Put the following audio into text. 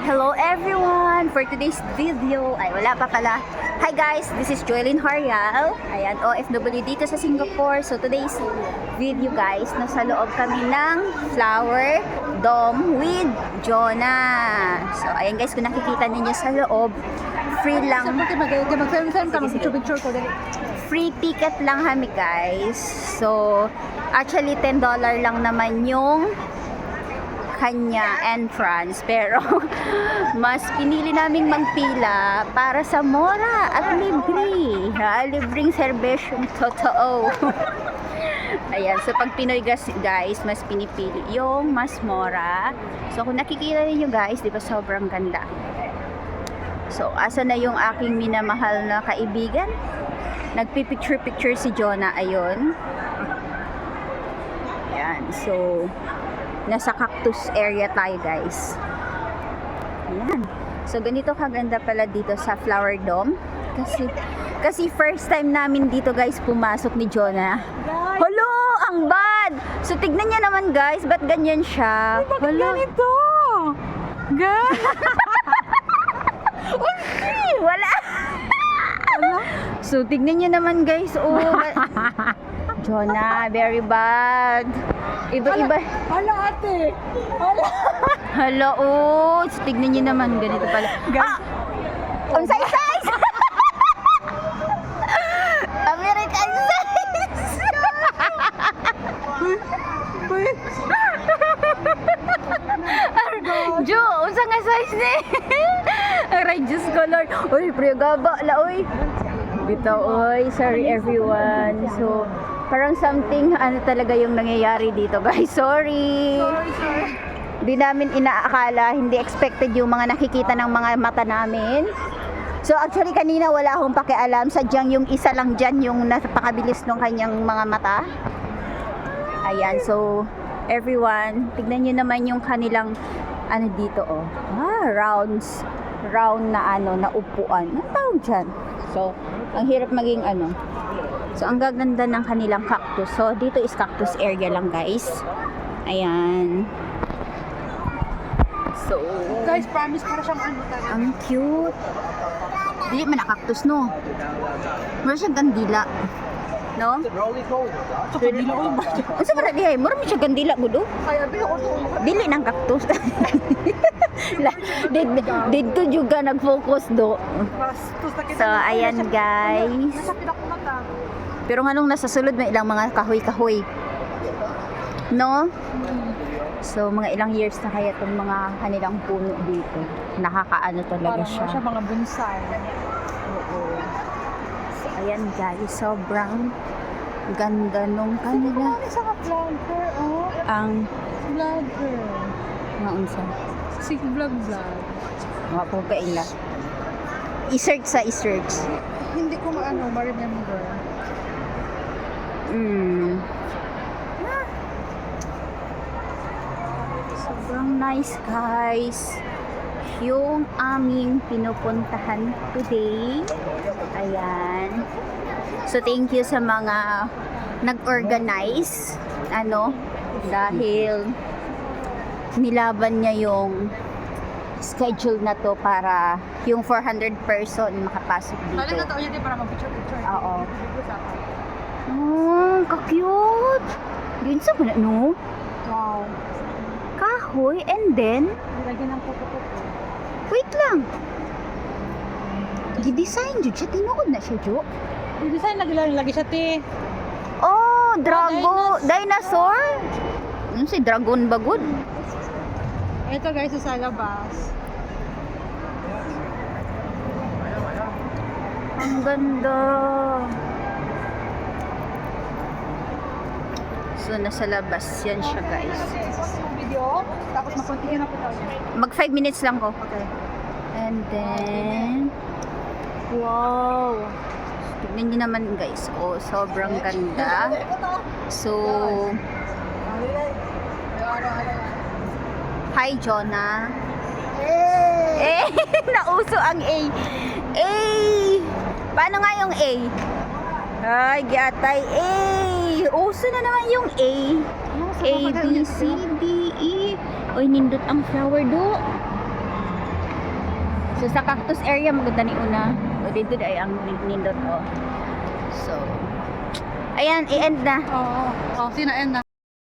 Hello everyone! For today's video, ay wala pa pala. Hi guys, this is Joylyn Harial. Ayan, OFW dito sa Singapore. So today's video guys, nasa loob kami ng Flower Dome with Jonah. So ayan guys, kung nakikita ninyo sa loob, free lang. Free ticket lang kami guys. So actually $10 lang naman yung kanya entrance, pero mas pinili naming magpila para sa mura at libre. Libreng serbisyong totoo. Ayan, so pag Pinoy guys, mas pinipili yung mas mura. So kung nakikita niyo guys, di ba sobrang ganda. So asa na yung aking minamahal na kaibigan? Nagpipicture si Jonah, ayun. Ayan, so nasa cactus area tayo guys. Ayan. So ganito kaganda pala dito sa Flower Dome. Kasi first time namin dito guys pumasok ni Jonah. Hello! Ang bad! So tignan niya naman guys, ba't ganyan siya? Bakit ganito? Guys! Wala! So tignan niya naman guys, oh. Jonah, very bad. Iba-iba. Hala ate! Hala! Hala, oh. So, tignan niyo naman, ganito pala. Guys! Unsay size! American size! Jo, unsa nga size ni? Aray, Diyos ko, Lord. Uy, priyagaba, la, uy. Bitaw, uy. Sorry, everyone. So, parang something, ano talaga yung nangyayari dito, guys. Sorry. Di namin inaakala, hindi expected yung mga nakikita ng mga mata namin. So, actually, kanina wala akong pakialam. Sadyang yung isa lang dyan yung napakabilis ng kanyang mga mata. Ayan, so, everyone, tignan nyo naman yung kanilang, ano dito, oh. Round na, na upuan. Ano tawag dyan? So, ang hirap maging, So, ang gaganda ng kanilang cactus. So, dito is cactus area lang, guys. Ayan. So, Guys, promise para siyang talaga. ang cute. Dili man na cactus, no? Mura siyang gandila. No? Ito kanila ko yung basta. Unsa man na dihay? Mura man siyang gandila, gudo. Kaya bila ko ito. Dili ng cactus. Dito juga nag-focus do. So, ayan, guys. Nasa pinakuna. Pero nganong nasa sulod may ilang mga kahoy-kahoy. No? So, mga ilang years na kaya itong mga kanilang puno dito. Nakakaano talaga Parang siya. siya mga bonsai. Oo. So, ayan guys, sobrang ganda nung kanila. Ano sa vlogger, oh? Ang Vlogger. maunsa. Si vlog. Mga po kaila. I-search sa i-search. Hindi ko ma-remember. Sobrang nice guys yung aming pinupuntahan today. Ayan, so thank you sa mga nag-organize dahil nilaban niya yung schedule na to para yung 400 person makapasok dito. Talaga yun para mag-picture. Oo. Oh, ka-cute. Yun sa ba no? Wow. Kahoy and then Nilagyan ng puto-puto. wait lang. Gi-design jud siya, tinuod na siya, Jo. Yung design lagi siya, te. Oh, dinosaur. Ano si dragon ba good? Ito guys, sa labas. Ang ganda. So nasa labas yan siya, guys. Video, tapos mag-continue na po tayo. Mag 5 minutes lang ko. Okay. And then wow. Tignan niyo naman guys. Oh, sobrang ganda. So hi Jonah. Eh, nauso ang A. A. Paano nga yung A? Ay, giatay A. Uso na naman yung A. A, B, C, D, E. Oy, nindot ang flower do. So sa cactus area maganda ni una. So dito ay ang nindot oh. So ayan, i-end na. Oo. Oh, sinaend na.